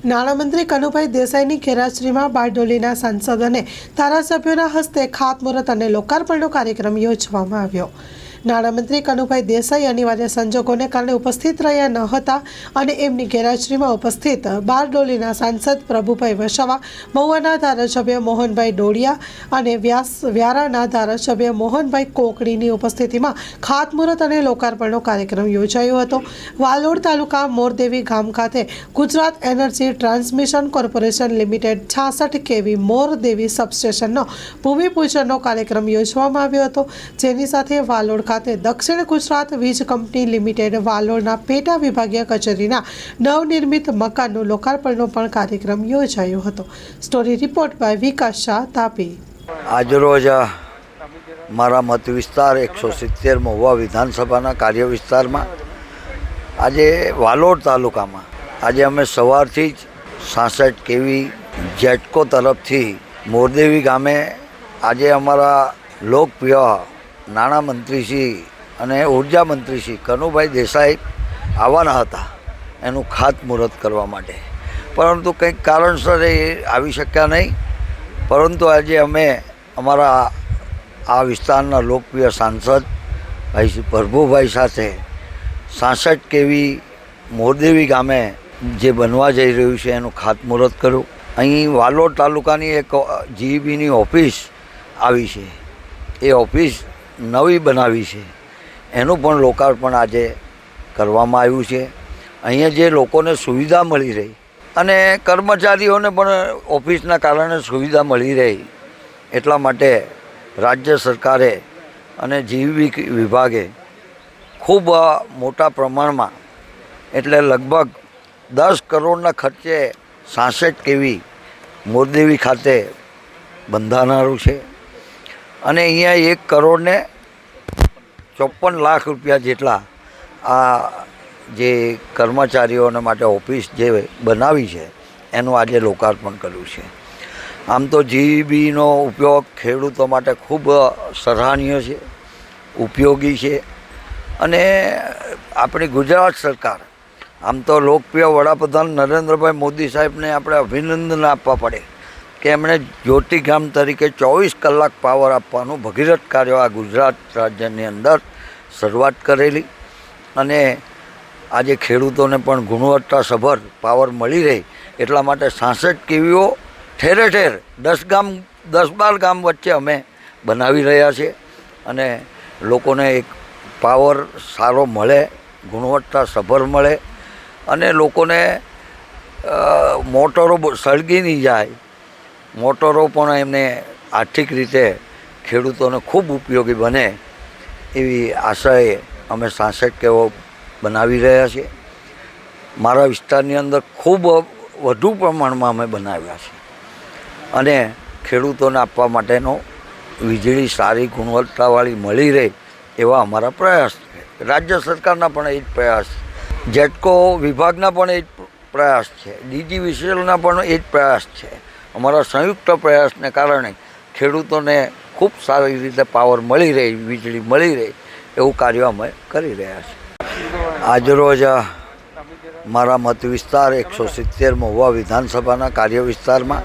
નાણામંત્રી કનુભાઈ દેસાઈની ખેરાશ્રીમાં બારડોલીના સાંસદ અને ધારાસભ્યોના હસ્તે ખાતમુહૂર્ત અને લોકાર્પણનો કાર્યક્રમ યોજવામાં આવ્યો। નાણામંત્રી કનુભાઈ દેસાઈ અનિવાર્ય સંજોગોને કારણે ઉપસ્થિત રહ્યા ન હતા અને એમની ગેરહાજરીમાં ઉપસ્થિત બારડોલીના સાંસદ પ્રભુભાઈ વસાવા, મહુવાના ધારાસભ્ય મોહનભાઈ ડોડિયા અને વ્યારાના ધારાસભ્ય મોહનભાઈ કોકણીની ઉપસ્થિતિમાં ખાતમુહૂર્ત અને લોકાર્પણનો કાર્યક્રમ યોજાયો હતો। વાલોડ તાલુકા મોરદેવી ગામ ખાતે Gujarat energy transmission corporation limited 66 kV Mordevi સબસ્ટેશનનો ભૂમિપૂજનનો કાર્યક્રમ યોજવામાં આવ્યો હતો, જેની સાથે વાલોડ ખાતે દક્ષિણ ગુજરાત વીજ કંપની લિમિટેડ વાલોડના પેટા વિભાગીય કચેરીના નવનિર્મિત મકાનનું લોકાર્પણનો પણ કાર્યક્રમ યોજાયો હતો। સ્ટોરી રિપોર્ટ બાય વિકાસ શાહ, તાપી। આજરોજ મારા મત વિસ્તાર 170 મહુવા વિધાનસભાના કાર્ય વિસ્તારમાં આજે વાલોડ તાલુકામાં આજે અમે સવારથી જ 66 kV જેટકો તરફથી મોરદેવી ગામે આજે અમારા લોકપ્રિય નાણામંત્રી શ્રી અને ઉર્જા મંત્રી શ્રી કનુભાઈ દેસાઈ આવવાના હતા એનું ખાતમુહૂર્ત કરવા માટે, પરંતુ કંઈક કારણસર એ આવી શક્યા નહીં। પરંતુ આજે અમે અમારા આ વિસ્તારના લોકપ્રિય સાંસદ ભાઈ શ્રી પ્રભુભાઈ સાથે 66 kV મોરદેવી ગામે જે બનવા જઈ રહ્યું છે એનું ખાતમુહૂર્ત કર્યું। અહીં વાલોડ તાલુકાની એક જીઈબીની ઓફિસ આવી છે, એ ઓફિસ નવી બનાવી છે, એનું પણ લોકાર્પણ આજે કરવામાં આવ્યું છે। અહીંયા જે લોકોને સુવિધા મળી રહી અને કર્મચારીઓને પણ ઓફિસના કારણે સુવિધા મળી રહી એટલા માટે રાજ્ય સરકારે અને જીઈબી વિભાગે ખૂબ મોટા પ્રમાણમાં એટલે લગભગ 10 કરોડના ખર્ચે 66 kV મોરદેવી ખાતે બંધાનારું છે અને અહીંયા 1 કરોડ ને 54 લાખ રૂપિયા જેટલા આ જે કર્મચારીઓને માટે ઓફિસ જે બનાવી છે એનું આજે લોકાર્પણ કર્યું છે। આમ તો જીઈબીનો ઉપયોગ ખેડૂતો માટે ખૂબ સરાહનીય છે, ઉપયોગી છે અને આપણી ગુજરાત સરકાર આમ તો લોકપ્રિય વડાપ્રધાન નરેન્દ્રભાઈ મોદી સાહેબને આપણે અભિનંદન આપવા પડે કે એમણે જ્યોતિગામ તરીકે 24 કલાક પાવર આપવાનું ભગીરથ કાર્ય આ ગુજરાત રાજ્યની અંદર શરૂઆત કરેલી અને આજે ખેડૂતોને પણ ગુણવત્તાસભર પાવર મળી રહે એટલા માટે 66 kVઓ ઠેરે ઠેર 10-12 ગામ વચ્ચે અમે બનાવી રહ્યા છીએ અને લોકોને એક પાવર સારો મળે, ગુણવત્તાસભર મળે અને લોકોને મોટરો સળગી નહીં જાય, મોટરો પણ એમને આર્થિક રીતે ખેડૂતોને ખૂબ ઉપયોગી બને એવી આશાએ અમે 66 kV બનાવી રહ્યા છીએ। મારા વિસ્તારની અંદર ખૂબ વધુ પ્રમાણમાં અમે બનાવ્યા છે અને ખેડૂતોને આપવા માટેનો વીજળી સારી ગુણવત્તાવાળી મળી રહે એવા અમારા પ્રયાસ છે। રાજ્ય સરકારના પણ એ જ પ્રયાસ છે, જેટકો વિભાગના પણ એ જ પ્રયાસ છે, DGVCLના પણ એ જ પ્રયાસ છે। અમારા સંયુક્ત પ્રયાસને કારણે ખેડૂતોને ખૂબ સારી રીતે પાવર મળી રહે, વીજળી મળી રહે એવું કાર્ય અમે કરી રહ્યા છીએ। આજરોજ મારા મત વિસ્તાર 170 મહુવા વિધાનસભાના કાર્ય વિસ્તારમાં